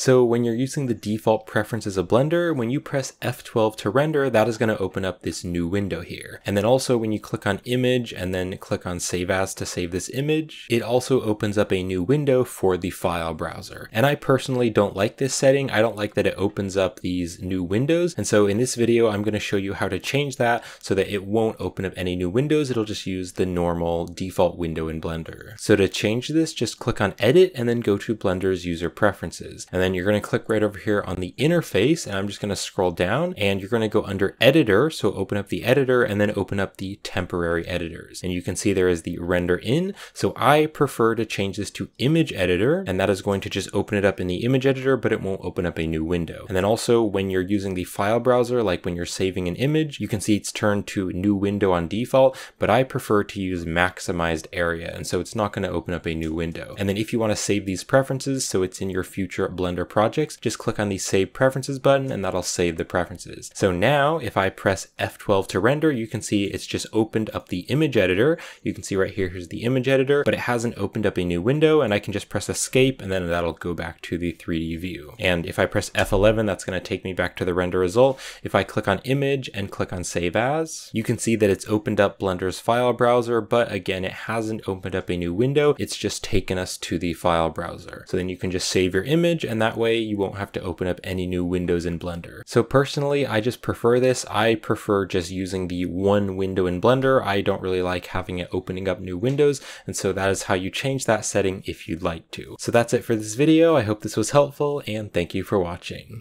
So when you're using the default preferences of Blender, when you press F12 to render, that is going to open up this new window here. And then also when you click on image and then click on save as to save this image, it also opens up a new window for the file browser. And I personally don't like this setting. I don't like that it opens up these new windows. And so in this video, I'm going to show you how to change that so that it won't open up any new windows. It'll just use the normal default window in Blender. So to change this, just click on edit and then go to Blender's user preferences. And then you're going to click right over here on the interface, and I'm just going to scroll down and you're going to go under editor. So open up the editor and then open up the temporary editors. And you can see there is the render in. So I prefer to change this to image editor, and that is going to just open it up in the image editor, but it won't open up a new window. And then also when you're using the file browser, like when you're saving an image, you can see it's turned to new window on default, but I prefer to use maximized area. And so it's not going to open up a new window. And then if you want to save these preferences so it's in your future Blender projects, just click on the save preferences button and that'll save the preferences. So now if I press F12 to render, you can see it's just opened up the image editor. You can see right here, here's the image editor, but it hasn't opened up a new window, and I can just press escape and then that'll go back to the 3D view. And if I press F11, that's going to take me back to the render result. If I click on image and click on save as, you can see that it's opened up Blender's file browser, but again, it hasn't opened up a new window. It's just taken us to the file browser. So then you can just save your image, and that way you won't have to open up any new windows in Blender. So personally, I just prefer this. I prefer just using the one window in Blender. I don't really like having it opening up new windows. And so that is how you change that setting if you'd like to. So that's it for this video. I hope this was helpful, and thank you for watching.